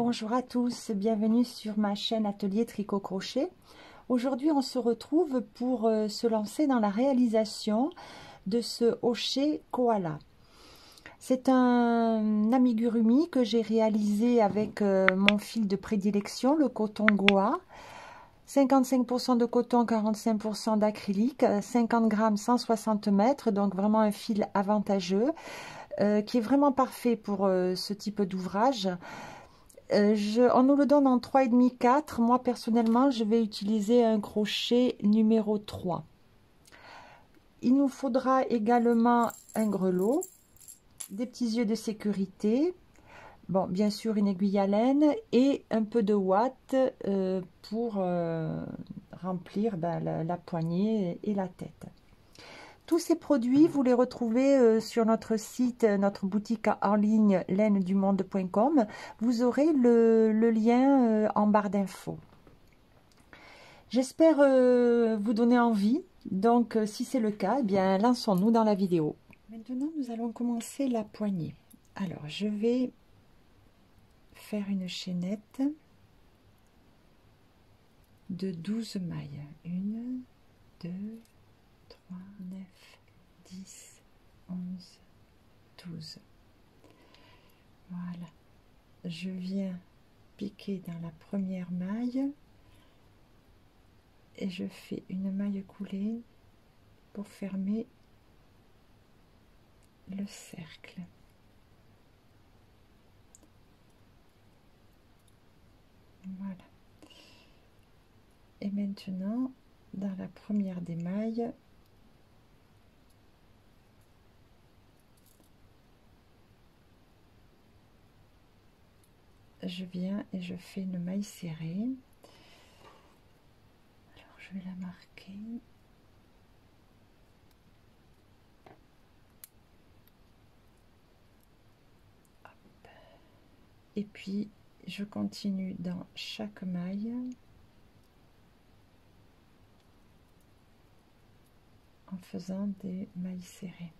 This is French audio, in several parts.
bonjour à tous, bienvenue sur ma chaîne Atelier Tricot Crochet. Aujourd'hui on se retrouve pour se lancer dans la réalisation de ce hochet koala. C'est un amigurumi que j'ai réalisé avec mon fil de prédilection, le coton Goa. 55% de coton, 45% d'acrylique, 50 grammes, 160 mètres, donc vraiment un fil avantageux qui est vraiment parfait pour ce type d'ouvrage. On nous le donne en 3,5-4. Moi, personnellement, je vais utiliser un crochet numéro 3. Il nous faudra également un grelot, des petits yeux de sécurité, bon, bien sûr une aiguille à laine et un peu de ouate pour remplir la poignée et la tête. Tous ces produits, vous les retrouvez sur notre site, notre boutique en ligne lainedumonde.com. Vous aurez le lien en barre d'infos. J'espère vous donner envie. Donc, si c'est le cas, eh bien, lançons-nous dans la vidéo. Maintenant, nous allons commencer la poignée. Alors, je vais faire une chaînette de 12 mailles. 1, 2, 3, 9, 10, 11, 12. Voilà. Je viens piquer dans la première maille et je fais une maille coulée pour fermer le cercle. Voilà. Et maintenant, dans la première des mailles, je viens et je fais une maille serrée. Alors je vais la marquer. Hop. Et puis je continue dans chaque maille en faisant des mailles serrées.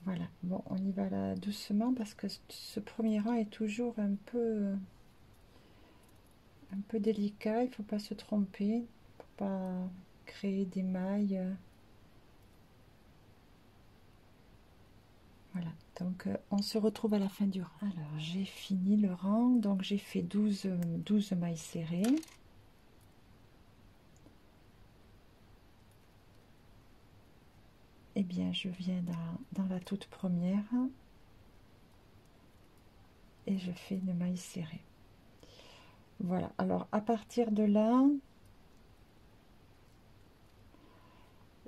Voilà, bon, on y va là doucement parce que ce premier rang est toujours un peu délicat. Il ne faut pas se tromper pour pas créer des mailles. Voilà, donc on se retrouve à la fin du rang. Alors, j'ai fini le rang, donc j'ai fait 12 mailles serrées. Eh bien, je viens dans la toute première et je fais une maille serrée. Voilà, alors à partir de là,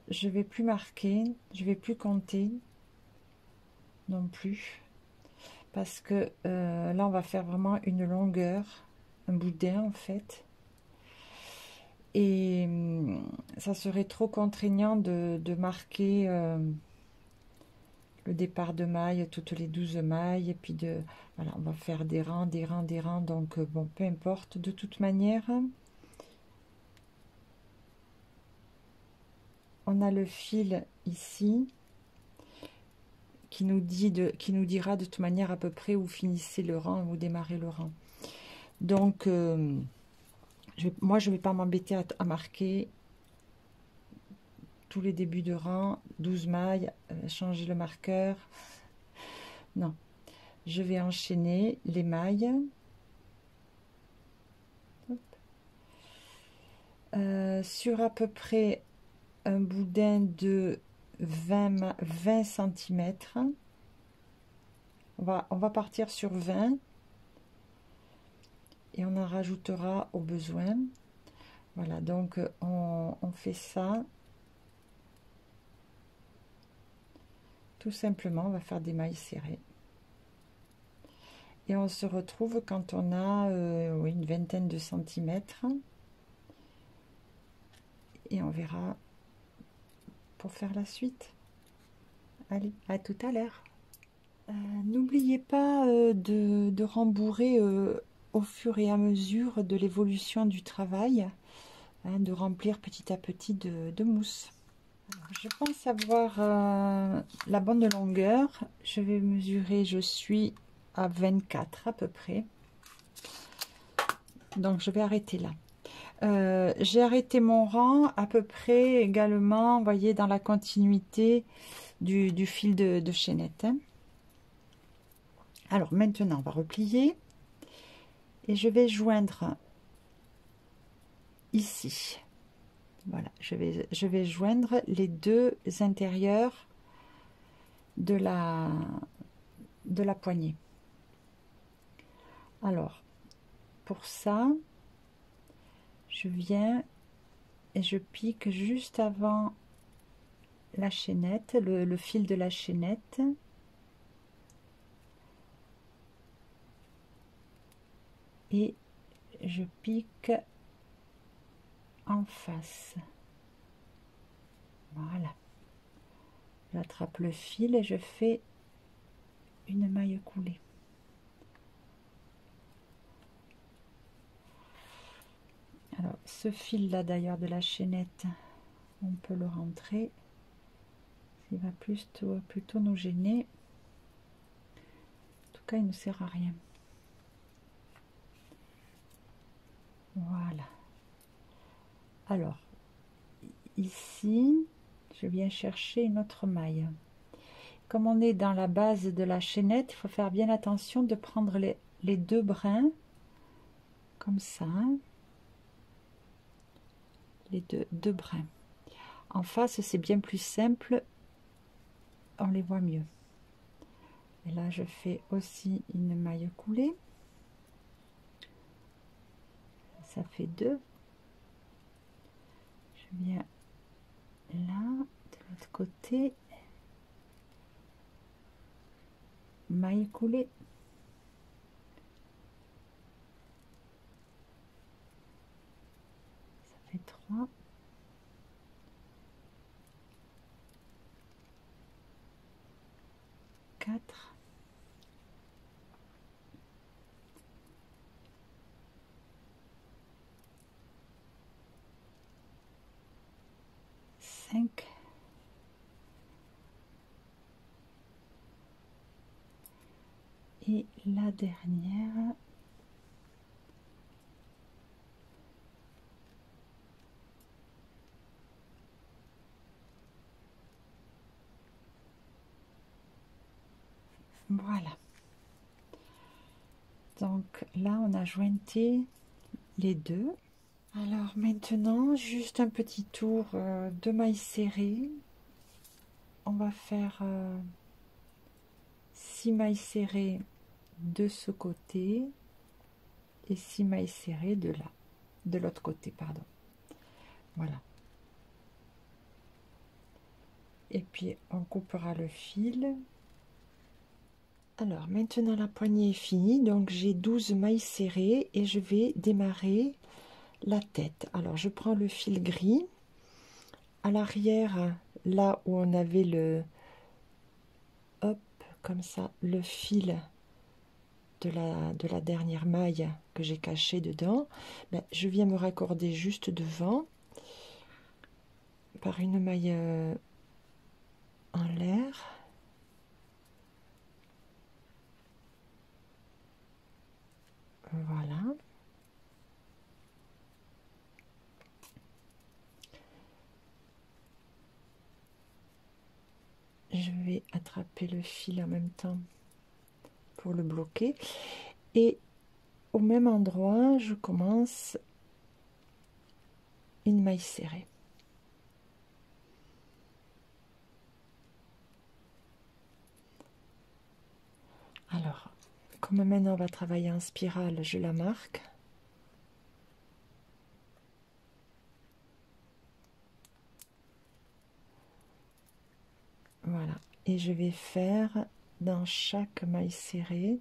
je vais plus marquer, je vais plus compter non plus, parce que là, on va faire vraiment une longueur, un boudin en fait. Et ça serait trop contraignant de marquer le départ de maille, toutes les 12 mailles, et puis voilà, on va faire des rangs, des rangs, des rangs, donc bon, peu importe, de toute manière, on a le fil ici, qui nous dira de toute manière à peu près où finissez le rang, où démarrez le rang. Donc, moi, je ne vais pas m'embêter à marquer tous les débuts de rang, 12 mailles, changer le marqueur. Non, je vais enchaîner les mailles. Sur à peu près un boudin de 20 cm. On va partir sur 20 et on en rajoutera au besoin. Voilà, donc on fait ça. Tout simplement, on va faire des mailles serrées. Et on se retrouve quand on a oui, une vingtaine de centimètres. Et on verra pour faire la suite. Allez, à tout à l'heure. N'oubliez pas de rembourrer au fur et à mesure de l'évolution du travail, hein, de remplir petit à petit de mousse. Alors, je pense avoir la bonne longueur. Je vais mesurer, je suis à 24 à peu près. Donc je vais arrêter là. J'ai arrêté mon rang à peu près également, vous voyez, dans la continuité du fil de chaînette. Hein. Alors maintenant, on va replier et je vais joindre ici. Voilà, je vais joindre les deux intérieurs de la poignée. Alors, pour ça, je viens et je pique juste avant la chaînette, le fil de la chaînette. Et je pique en face. Voilà. J'attrape le fil et je fais une maille coulée. Alors, ce fil-là d'ailleurs de la chaînette, on peut le rentrer. Il va plutôt nous gêner. En tout cas, il ne sert à rien. Voilà. Alors, ici, je viens chercher une autre maille. Comme on est dans la base de la chaînette, il faut faire bien attention de prendre les deux brins, comme ça. Hein. Les deux brins. En face, c'est bien plus simple, on les voit mieux. Et là, je fais aussi une maille coulée. Ça fait deux. Je viens là, de l'autre côté. Maille coulée. Ça fait trois. Quatre. 5 et la dernière, voilà. Donc là, on a jointé les deux. Alors maintenant, juste un petit tour de mailles serrées. On va faire 6 mailles serrées de ce côté et 6 mailles serrées de l'autre côté, pardon. Voilà. Et puis on coupera le fil. Alors maintenant la poignée est finie, donc j'ai 12 mailles serrées et je vais démarrer la tête. Alors je prends le fil gris à l'arrière, là où on avait le hop comme ça le fil de la dernière maille que j'ai caché dedans, ben, je viens me raccorder juste devant par une maille en l'air. Voilà. Je vais attraper le fil en même temps pour le bloquer et au même endroit je commence une maille serrée. Alors comme maintenant on va travailler en spirale, je la marque. Voilà, et je vais faire dans chaque maille serrée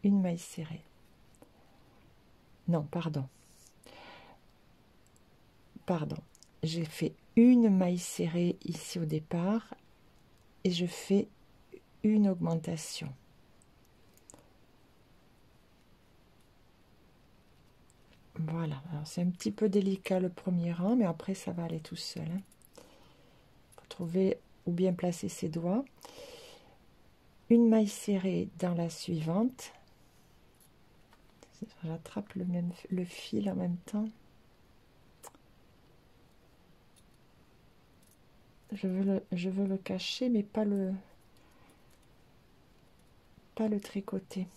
une maille serrée. Non, pardon, j'ai fait une maille serrée ici au départ et je fais une augmentation. Voilà, alors c'est un petit peu délicat le premier rang, mais après ça va aller tout seul. Hein. Faut trouver où bien placer ses doigts. Une maille serrée dans la suivante. J'attrape le fil en même temps. Je veux le cacher, mais pas le tricoter,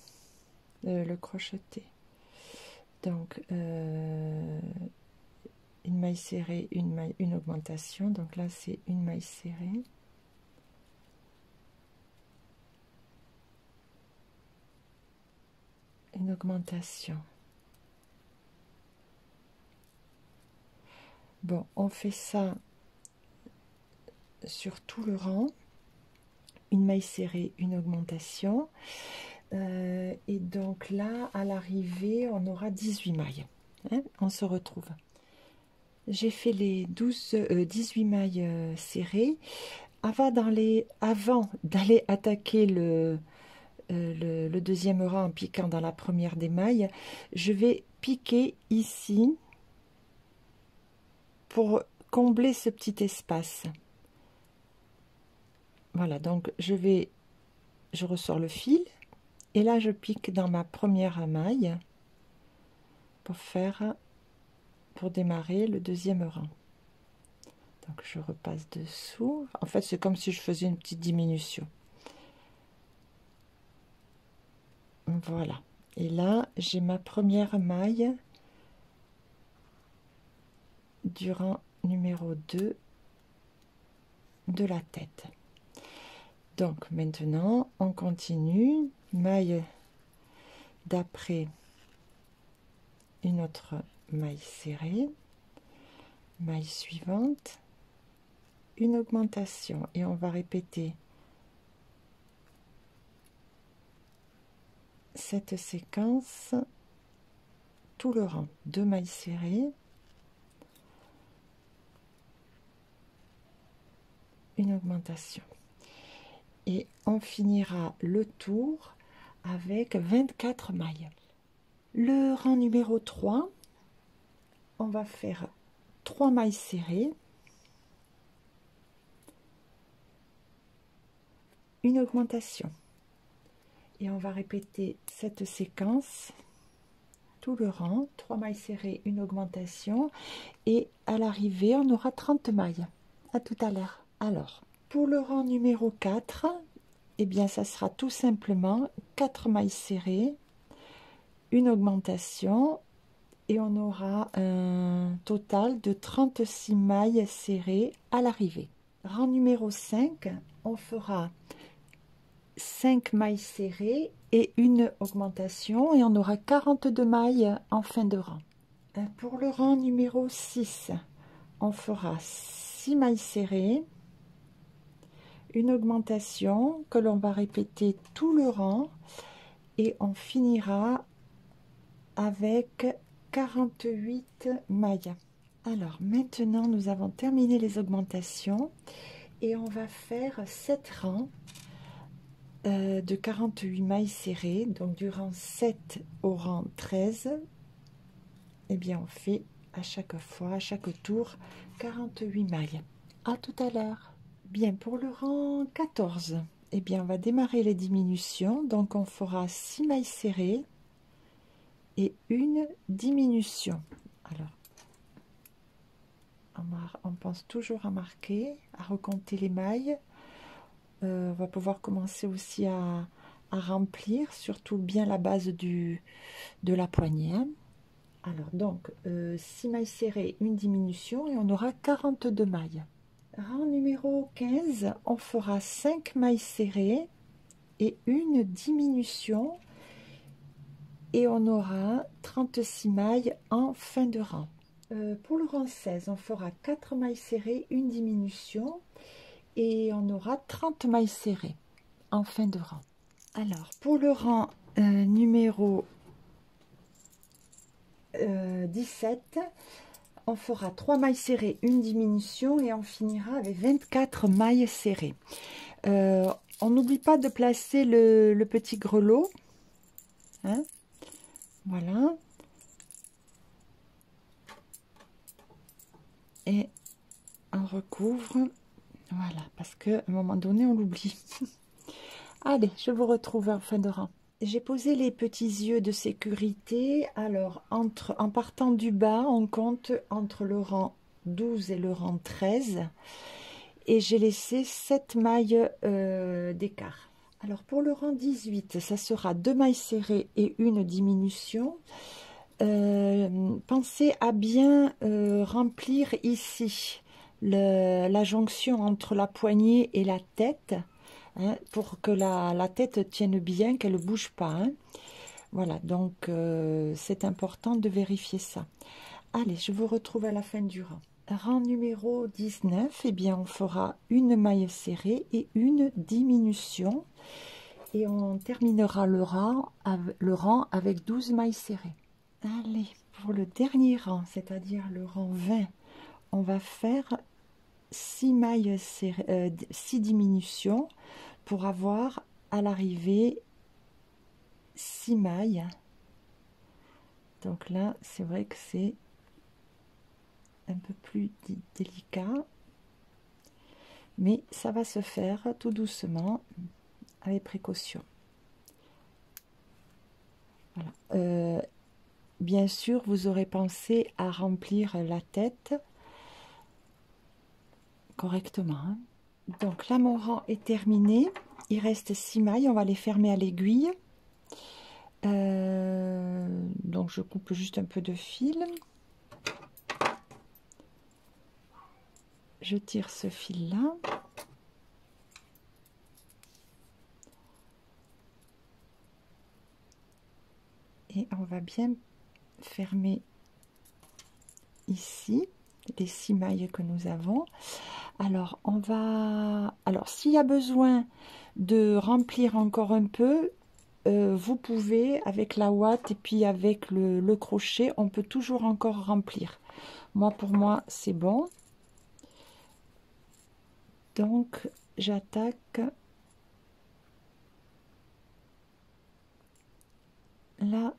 le crocheter. Donc une maille serrée, une augmentation. Donc là c'est une maille serrée, une augmentation. Bon, on fait ça sur tout le rang. Une maille serrée, une augmentation. Et donc là, à l'arrivée, on aura 18 mailles. Hein, on se retrouve. J'ai fait les 18 mailles serrées. Avant d'aller attaquer le deuxième rang en piquant dans la première des mailles, je vais piquer ici pour combler ce petit espace. Voilà, donc je ressors le fil et là je pique dans ma première maille pour démarrer le deuxième rang. Donc je repasse dessous. En fait, c'est comme si je faisais une petite diminution. Voilà. Et là, j'ai ma première maille du rang numéro 2 de la tête. Donc maintenant, on continue. Maille d'après, une autre maille serrée. Maille suivante, une augmentation. Et on va répéter cette séquence tout le rang. 2 mailles serrées, une augmentation. Et on finira le tour avec 24 mailles. Le rang numéro 3, on va faire 3 mailles serrées, une augmentation. Et on va répéter cette séquence tout le rang, 3 mailles serrées, une augmentation, et à l'arrivée on aura 30 mailles. À tout à l'heure. Alors pour le rang numéro 4, eh bien ça sera tout simplement 4 mailles serrées, une augmentation, et on aura un total de 36 mailles serrées à l'arrivée. Rang numéro 5, on fera 5 mailles serrées et une augmentation, et on aura 42 mailles en fin de rang. Pour le rang numéro 6, on fera 6 mailles serrées, une augmentation que l'on va répéter tout le rang, et on finira avec 48 mailles. Alors maintenant nous avons terminé les augmentations et on va faire 7 rangs de 48 mailles serrées. Donc du rang 7 au rang 13, et bien on fait à chaque fois, à chaque tour, 48 mailles. À tout à l'heure. Bien, pour le rang 14, eh bien on va démarrer les diminutions. Donc on fera 6 mailles serrées et une diminution. Alors on pense toujours à marquer, à recompter les mailles. On va pouvoir commencer aussi à remplir, surtout bien la base de la poignée. Alors donc 6 mailles serrées, une diminution, et on aura 42 mailles. Rang numéro 15, on fera 5 mailles serrées et une diminution, et on aura 36 mailles en fin de rang. Pour le rang 16, on fera 4 mailles serrées, une diminution, et on aura 30 mailles serrées en fin de rang. Alors pour le rang numéro 17, on fera 3 mailles serrées, une diminution, et on finira avec 24 mailles serrées. On n'oublie pas de placer le petit grelot, hein, voilà, et on recouvre, Voilà, parce qu'à un moment donné, on l'oublie. Allez, je vous retrouve en fin de rang. J'ai posé les petits yeux de sécurité. Alors, en partant du bas, on compte entre le rang 12 et le rang 13. Et j'ai laissé 7 mailles d'écart. Alors, pour le rang 18, ça sera 2 mailles serrées et une diminution. Pensez à bien remplir ici la jonction entre la poignée et la tête, hein, pour que la tête tienne bien, qu'elle ne bouge pas. Hein. Voilà, donc c'est important de vérifier ça. Allez, je vous retrouve à la fin du rang. Rang numéro 19, eh bien, on fera une maille serrée et une diminution. Et on terminera le rang avec 12 mailles serrées. Allez, pour le dernier rang, c'est-à-dire le rang 20, on va faire 6 mailles serrées, 6 diminutions pour avoir à l'arrivée 6 mailles. Donc là, c'est vrai que c'est un peu plus délicat, mais ça va se faire tout doucement, avec précaution. Voilà. Bien sûr, vous aurez pensé à remplir la tête correctement. Hein. Donc là, mon rang est terminé. Il reste 6 mailles. On va les fermer à l'aiguille. Donc je coupe juste un peu de fil. Je tire ce fil-là. Et on va bien fermer ici les 6 mailles que nous avons. Alors s'il y a besoin de remplir encore un peu, vous pouvez avec la ouate et puis avec le crochet, on peut toujours encore remplir. Pour moi c'est bon. Donc j'attaque la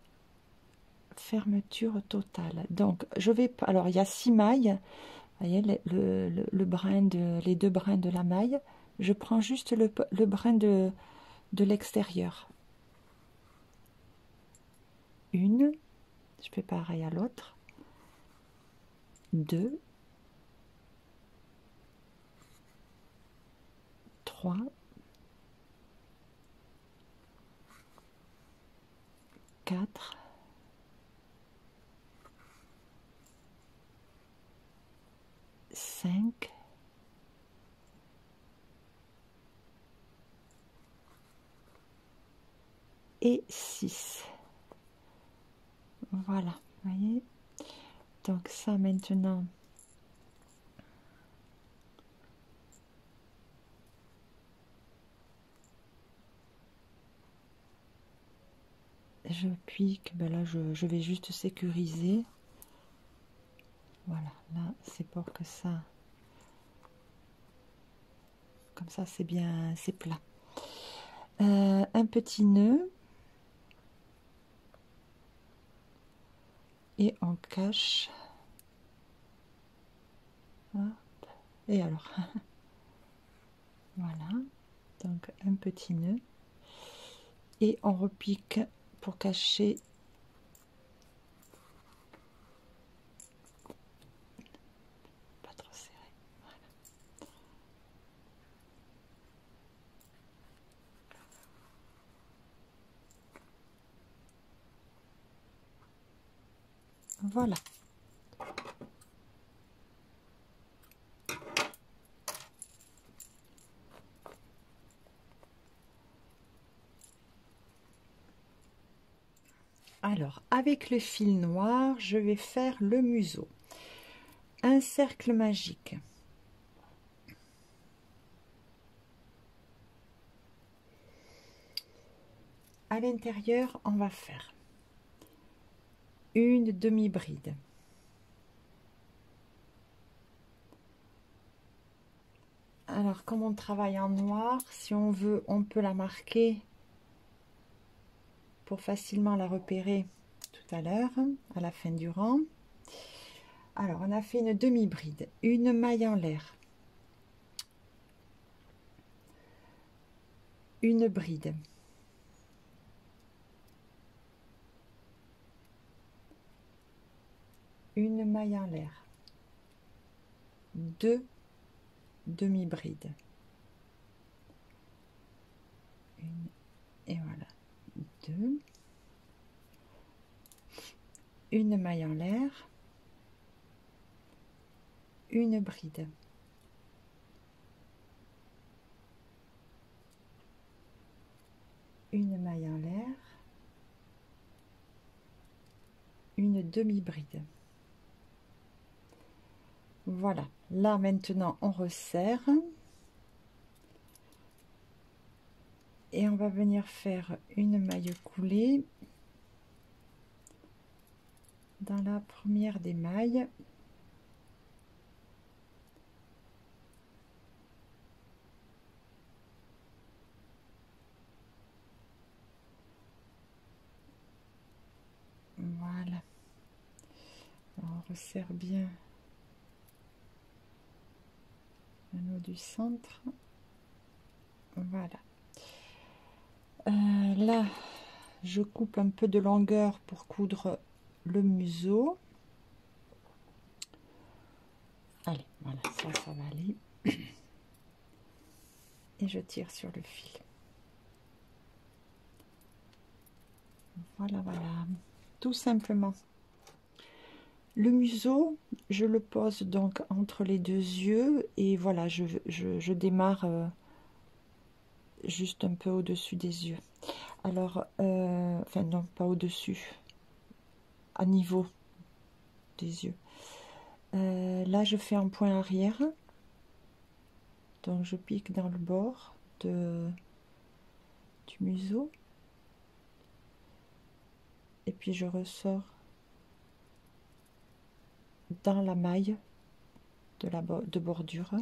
fermeture totale. Donc je vais, alors il y a 6 mailles, vous voyez les deux brins de la maille. Je prends juste le brin de l'extérieur. Une, je fais pareil à l'autre. 2, 3, 4, 5, et 6. Voilà, vous voyez. Donc ça maintenant, je pique, ben là je vais juste sécuriser. Voilà, là c'est pour que ça, comme ça c'est bien, c'est plat. Un petit nœud. Et on cache. Hop. Et alors, voilà, donc un petit nœud. Et on repique pour cacher pas trop serré. Voilà. Alors, avec le fil noir, je vais faire le museau. Un cercle magique. À l'intérieur, on va faire une demi-bride. Alors, comme on travaille en noir, si on veut, on peut la marquer pour facilement la repérer tout à l'heure, à la fin du rang. Alors, on a fait une demi-bride, une maille en l'air, une bride, une maille en l'air, 2 demi-brides, et voilà, 2, une maille en l'air, une bride, une maille en l'air, une demi-bride. Voilà, là maintenant on resserre et on va venir faire une maille coulée dans la première des mailles. Voilà, on resserre bien l'anneau du centre. Voilà. Là, je coupe un peu de longueur pour coudre le museau. Allez, voilà, ça va aller. Et je tire sur le fil. Voilà, voilà, tout simplement. Le museau, je le pose donc entre les deux yeux et voilà, je démarre juste un peu au-dessus des yeux. Alors, enfin non, pas au-dessus, à niveau des yeux. Là, je fais un point arrière, donc je pique dans le bord du museau et puis je ressors dans la maille de bordure.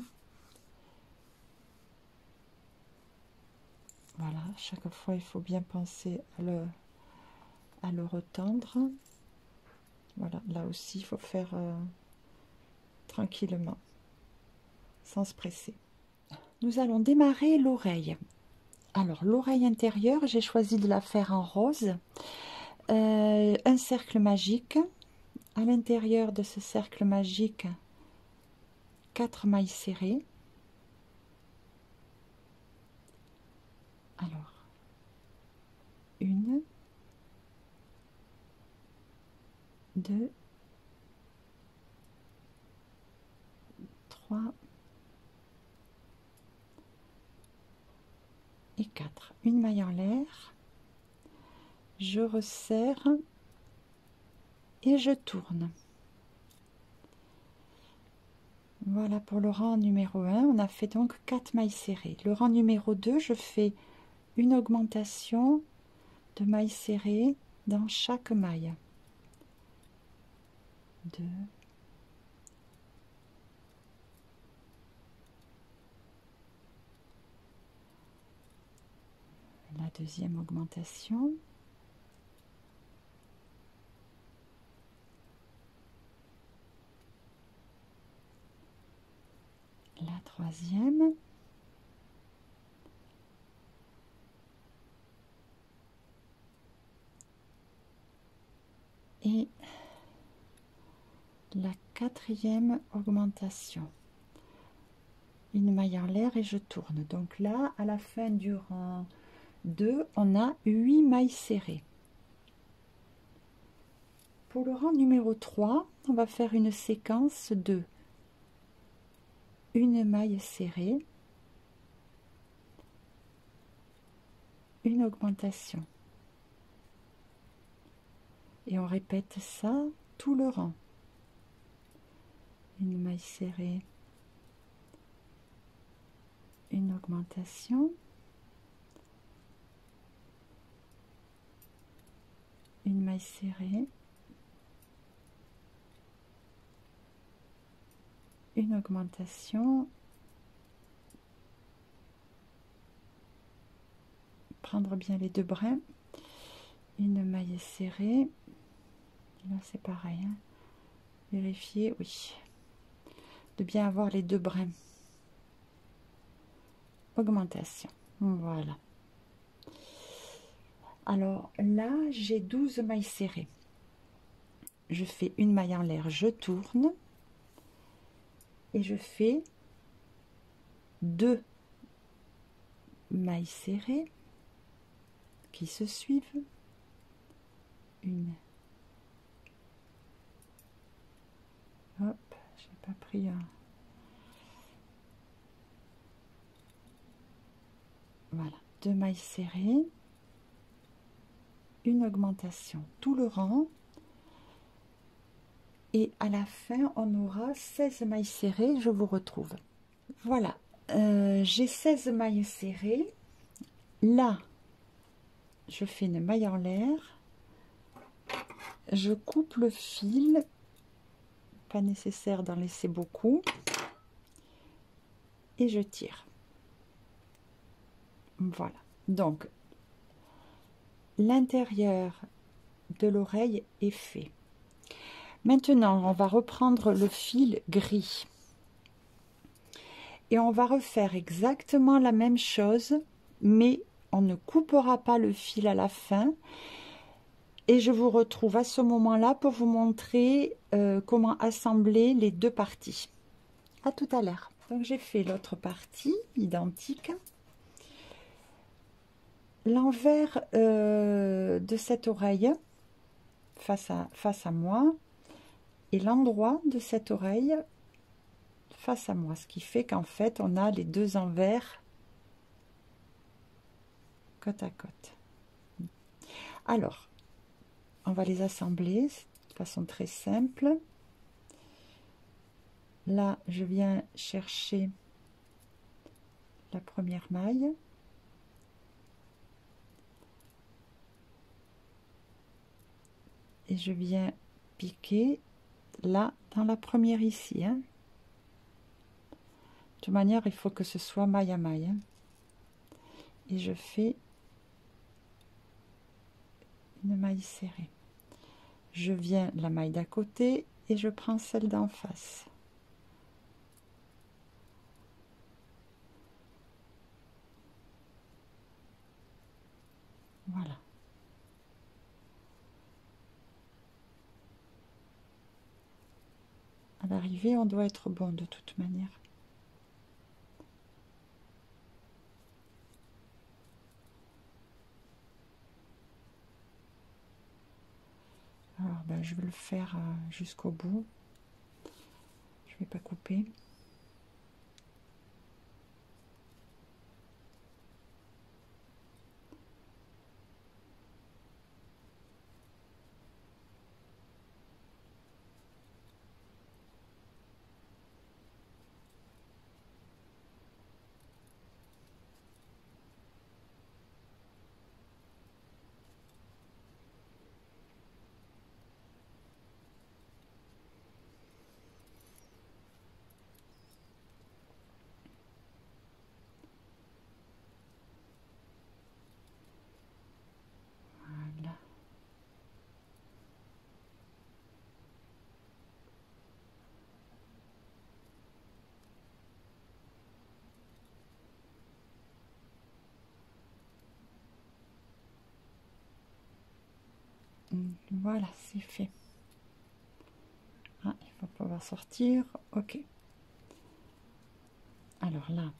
Voilà, chaque fois il faut bien penser à le retendre. Voilà, là aussi il faut faire tranquillement, sans se presser. Nous allons démarrer l'oreille. Alors l'oreille intérieure, j'ai choisi de la faire en rose. Un cercle magique. À l'intérieur de ce cercle magique, 4 mailles serrées. Alors, 1, 2, 3 et 4. Une maille en l'air. Je resserre et je tourne. Voilà pour le rang numéro 1, on a fait donc 4 mailles serrées. Le rang numéro 2, je fais une augmentation de mailles serrées dans chaque maille. 2, la deuxième augmentation. La troisième. Et la quatrième augmentation. Une maille en l'air et je tourne. Donc là, à la fin du rang 2, on a 8 mailles serrées. Pour le rang numéro 3, on va faire une séquence de une maille serrée, une augmentation. Et on répète ça tout le rang. Une maille serrée, une augmentation, une maille serrée, une augmentation, prendre bien les deux brins, une maille serrée, là c'est pareil, hein. Vérifier, oui, de bien avoir les deux brins, augmentation, voilà. Alors là, j'ai 12 mailles serrées. Je fais une maille en l'air, je tourne et je fais 2 mailles serrées qui se suivent. Une. Hop, j'ai pas pris un. Voilà, 2 mailles serrées, une augmentation, tout le rang. Et à la fin, on aura 16 mailles serrées, je vous retrouve. Voilà, j'ai 16 mailles serrées. Là, je fais une maille en l'air. Je coupe le fil. Pas nécessaire d'en laisser beaucoup. Et je tire. Voilà. Donc, l'intérieur de l'oreille est fait. Maintenant, on va reprendre le fil gris. Et on va refaire exactement la même chose, mais on ne coupera pas le fil à la fin. Et je vous retrouve à ce moment-là pour vous montrer comment assembler les deux parties. À tout à l'heure. Donc j'ai fait l'autre partie identique. L'envers de cette oreille face à moi et l'endroit de cette oreille face à moi, ce qui fait qu'en fait on a les deux envers côte à côte. Alors on va les assembler de façon très simple. Là je viens chercher la première maille, et je viens piquer là dans la première ici, hein. De toute manière il faut que ce soit maille à maille, hein. Et je fais une maille serrée, je viens la maille d'à côté et je prends celle d'en face. Voilà. À l'arrivée on doit être bon de toute manière. Alors ben, je vais le faire jusqu'au bout. Je vais pas couper. Voilà. Voilà, c'est fait. Ah, il va pouvoir sortir. Ok. Alors là,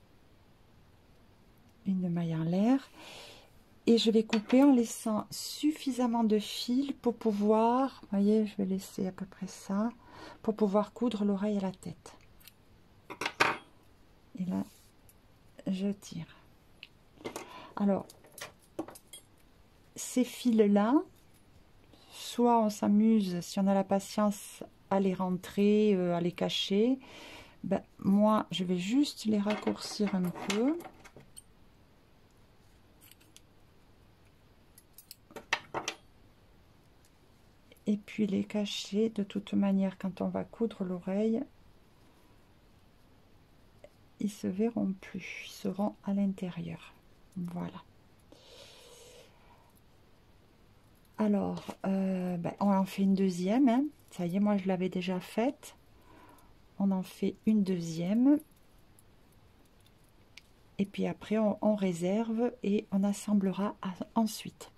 une maille en l'air. Et je vais couper en laissant suffisamment de fil pour pouvoir, vous voyez, je vais laisser à peu près ça, pour pouvoir coudre l'oreille à la tête. Et là, je tire. Alors, ces fils-là, soit on s'amuse, si on a la patience, à les rentrer, à les cacher. Ben, moi, je vais juste les raccourcir un peu. Et puis les cacher. De toute manière, quand on va coudre l'oreille, ils se verront plus, ils seront à l'intérieur. Voilà. Alors, ben, on en fait une deuxième, hein. Ça y est, moi je l'avais déjà faite. On en fait une deuxième. Et puis après, on réserve et on assemblera ensuite.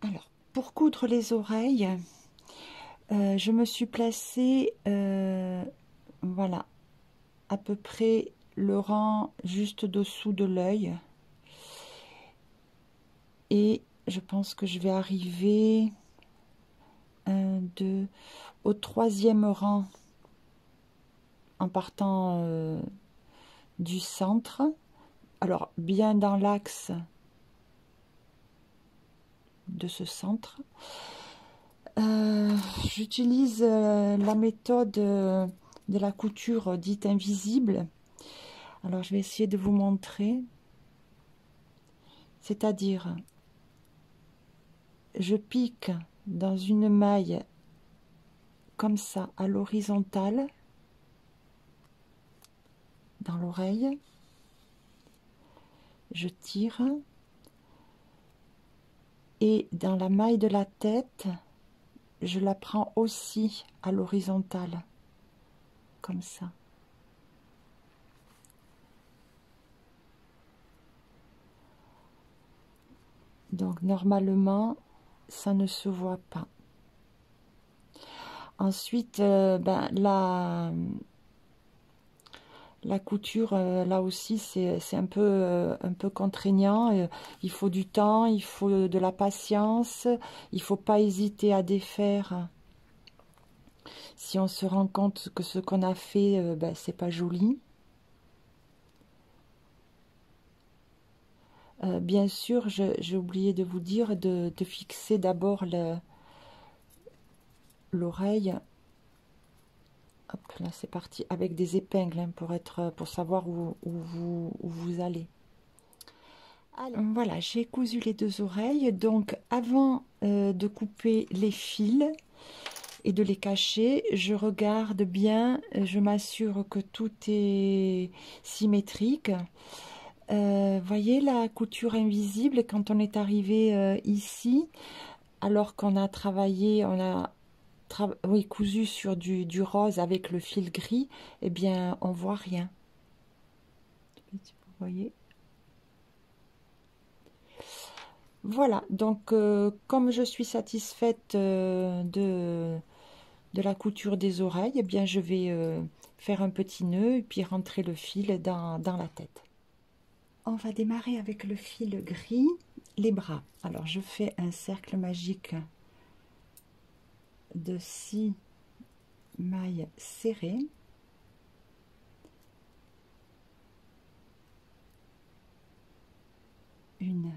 Alors, pour coudre les oreilles, je me suis placée, voilà, à peu près le rang juste dessous de l'œil. Et je pense que je vais arriver au 3e rang en partant du centre. Alors, bien dans l'axe de ce centre. J'utilise la méthode de la couture dite invisible. Alors, je vais essayer de vous montrer. C'est-à-dire, je pique dans une maille comme ça à l'horizontale dans l'oreille. Je tire. Et dans la maille de la tête, je la prends aussi à l'horizontale, comme ça. Donc normalement, ça ne se voit pas. Ensuite, la couture, là aussi, c'est un peu contraignant. Il faut du temps, il faut de la patience. Il ne faut pas hésiter à défaire si on se rend compte que ce qu'on a fait, c'est pas joli. Bien sûr, j'ai oublié de vous dire de fixer d'abord l'oreille. Hop, là c'est parti, avec des épingles hein, pour savoir où vous allez. Allez. Voilà, j'ai cousu les 2 oreilles. Donc avant de couper les fils et de les cacher, je regarde bien, je m'assure que tout est symétrique. Voyez la couture invisible quand on est arrivé ici, alors qu'on a travaillé, on a cousu sur du rose avec le fil gris, eh bien on voit rien. Vous voyez? Voilà, donc comme je suis satisfaite de la couture des oreilles, eh bien je vais faire un petit nœud et puis rentrer le fil dans la tête. On va démarrer avec le fil gris, les bras. Alors je fais un cercle magique de 6 mailles serrées. Une,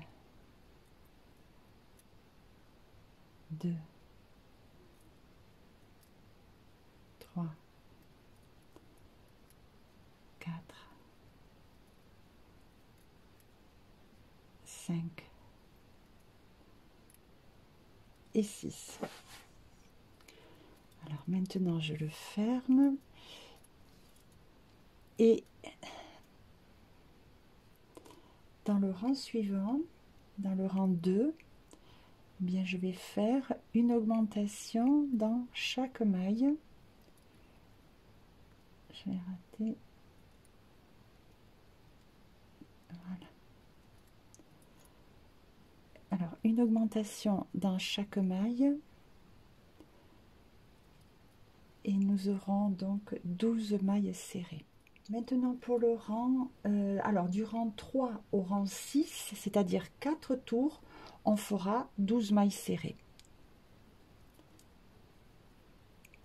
2, 3, 4, 5 et 6. Alors maintenant je le ferme et dans le rang suivant, dans le rang 2, eh bien je vais faire une augmentation dans chaque maille. Je vais rater. Voilà. Alors une augmentation dans chaque maille et nous aurons donc 12 mailles serrées. Maintenant pour le rang, alors du rang 3 au rang 6, c'est-à-dire 4 tours, on fera 12 mailles serrées.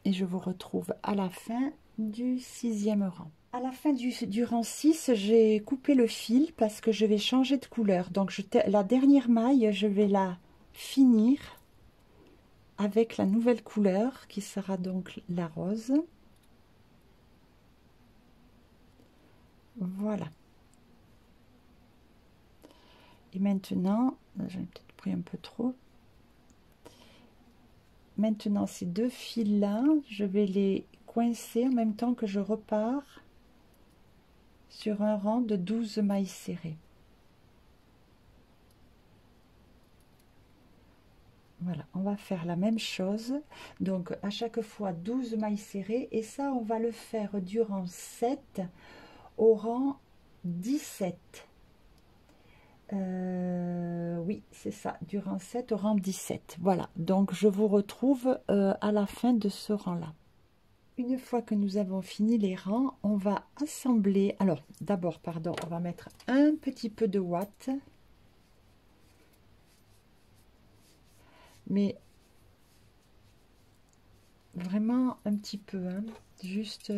Et je vous retrouve à la fin du 6e rang. À la fin du rang 6, j'ai coupé le fil parce que je vais changer de couleur. Donc la dernière maille, je vais la finir avec la nouvelle couleur qui sera donc la rose. Voilà. Et maintenant, j'en ai peut-être pris un peu trop. Maintenant, ces 2 fils-là, je vais les coincer en même temps que je repars sur un rang de 12 mailles serrées. Voilà, on va faire la même chose. Donc, à chaque fois 12 mailles serrées. Et ça, on va le faire du rang 7 au rang 17. Oui, c'est ça, du rang 7 au rang 17. Voilà, donc je vous retrouve à la fin de ce rang-là. Une fois que nous avons fini les rangs, on va assembler. Alors, d'abord, pardon, on va mettre un petit peu de ouate. Mais vraiment un petit peu, hein, juste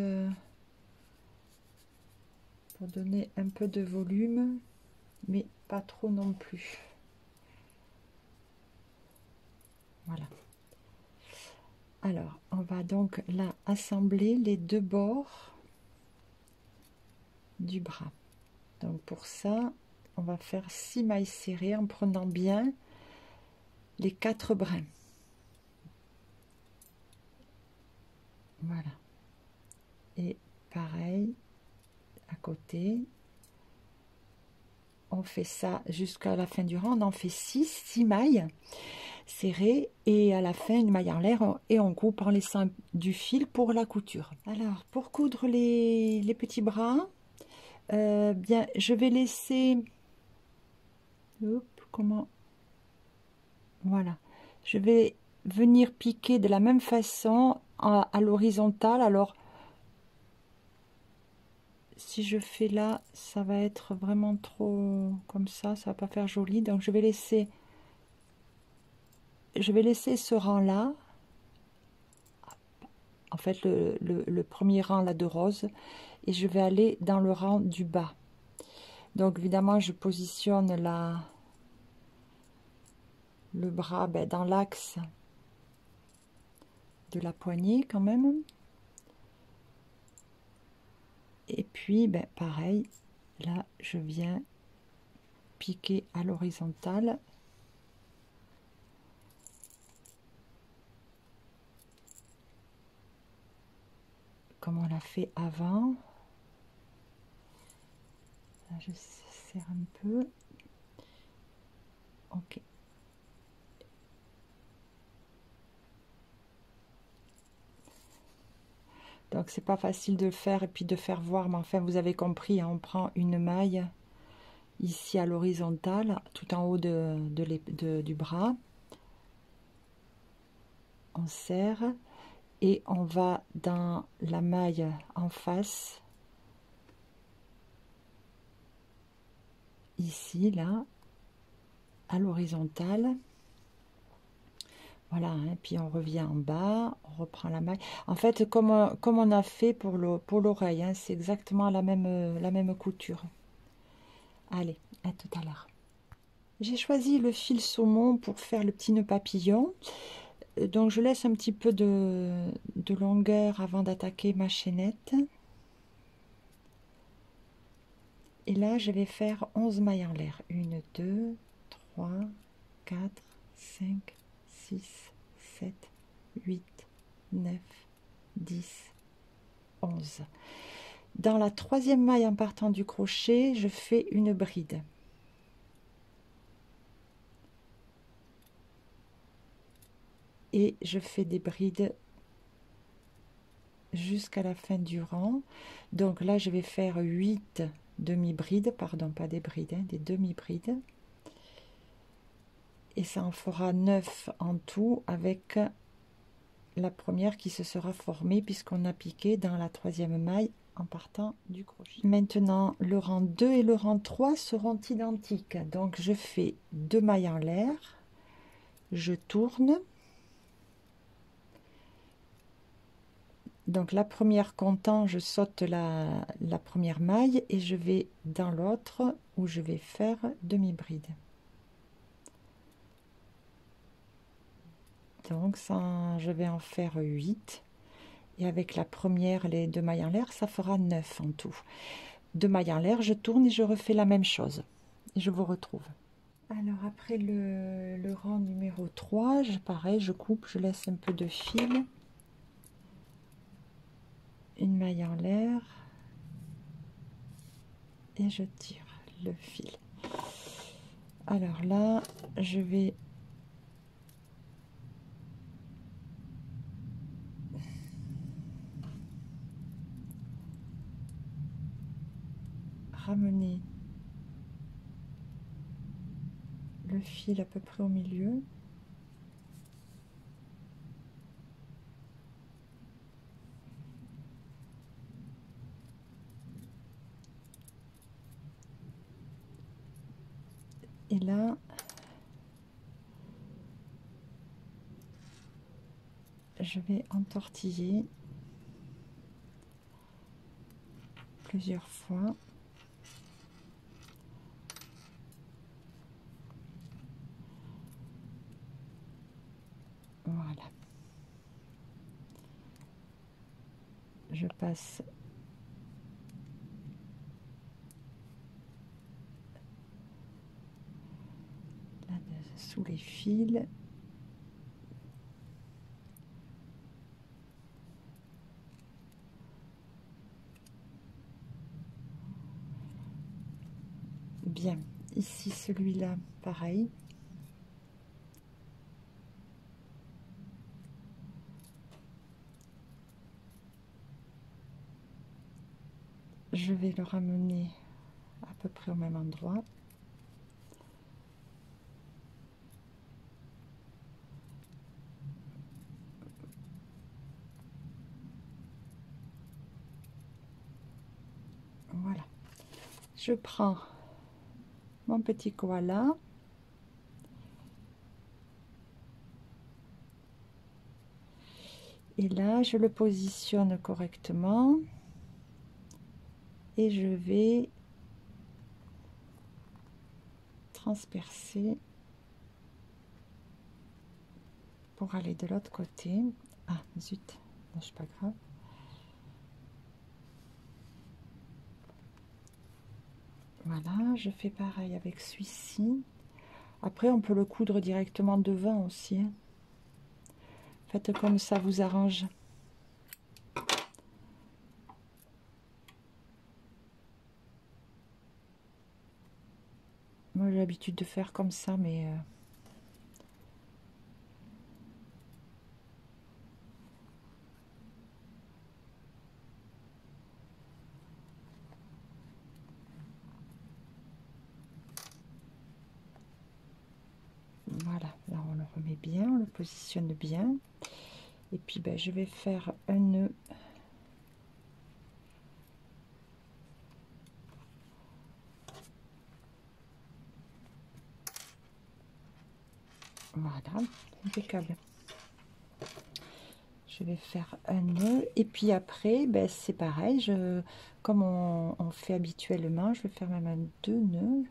pour donner un peu de volume, mais pas trop non plus. Voilà. Alors, on va donc là assembler les deux bords du bras. Donc pour ça, on va faire 6 mailles serrées en prenant bien les 4 brins. Voilà. Et pareil, à côté, on fait ça jusqu'à la fin du rang, on en fait 6 mailles serrées et à la fin une maille en l'air et on coupe en laissant du fil pour la couture. Alors pour coudre les petits bras, bien je vais laisser, comment, voilà, je vais venir piquer de la même façon à l'horizontale. Alors si je fais là, ça va être vraiment trop comme ça va pas faire joli, donc je vais laisser ce rang là, en fait le premier rang là de rose, et je vais aller dans le rang du bas. Donc évidemment je positionne le bras dans l'axe de la poignée quand même, et puis pareil, là je viens piquer à l'horizontale comme on l'a fait avant. Là, je serre un peu. Ok. Donc c'est pas facile de le faire et puis de faire voir, mais enfin vous avez compris, hein, on prend une maille ici à l'horizontale, tout en haut du bras. On serre et on va dans la maille en face, ici, là, à l'horizontale. Voilà, hein, puis on revient en bas, on reprend la maille. En fait, comme on a fait pour l'oreille, hein, c'est exactement la même couture. Allez, à tout à l'heure. J'ai choisi le fil saumon pour faire le petit nœud papillon. Donc je laisse un petit peu de longueur avant d'attaquer ma chaînette. Et là, je vais faire 11 mailles en l'air. 1, 2, 3, 4, 5, 6, 7, 8, 9, 10, 11. Dans la troisième maille en partant du crochet, je fais une bride. Et je fais des brides jusqu'à la fin du rang. Donc là, je vais faire 8 demi-brides, pardon, pas des brides, hein, des demi-brides. Et ça en fera 9 en tout avec la première qui se sera formée puisqu'on a piqué dans la troisième maille en partant du crochet. Maintenant, le rang 2 et le rang 3 seront identiques. Donc, je fais 2 mailles en l'air, je tourne. Donc, la première comptant, je saute la première maille et je vais dans l'autre où je vais faire demi-bride. Donc, ça, je vais en faire 8. Et avec la première, les 2 mailles en l'air, ça fera 9 en tout. 2 mailles en l'air, je tourne et je refais la même chose. Et je vous retrouve. Alors après le rang numéro 3, pareil, je coupe, je laisse un peu de fil. Une maille en l'air. Et je tire le fil. Alors là, je vais ramener le fil à peu près au milieu. Et là, je vais entortiller plusieurs fois. Voilà. Je passe là sous les fils. Bien, ici celui-là, pareil. Je vais le ramener à peu près au même endroit. Voilà. Je prends mon petit koala. Et là, je le positionne correctement. Et je vais transpercer pour aller de l'autre côté. Ah, zut, non, c'est pas grave. Voilà, je fais pareil avec celui-ci. Après, on peut le coudre directement devant aussi, hein. Faites comme ça vous arrange. Moi, j'ai l'habitude de faire comme ça, mais... Voilà, là on le remet bien, on le positionne bien. Et puis ben, je vais faire un nœud. Voilà, impeccable. Je vais faire un nœud et puis après, ben, c'est pareil, comme on fait habituellement, je vais faire même deux nœuds.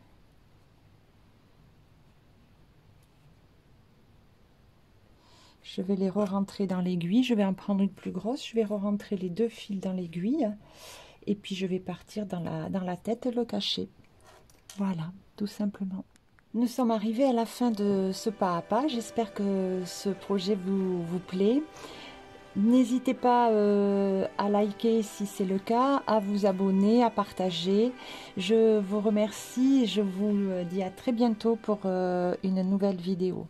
Je vais les re-rentrer dans l'aiguille, je vais en prendre une plus grosse, je vais re-rentrer les deux fils dans l'aiguille et puis je vais partir dans la tête le cacher. Voilà, tout simplement. Nous sommes arrivés à la fin de ce pas à pas, j'espère que ce projet vous plaît. N'hésitez pas à liker si c'est le cas, à vous abonner, à partager. Je vous remercie et je vous dis à très bientôt pour une nouvelle vidéo.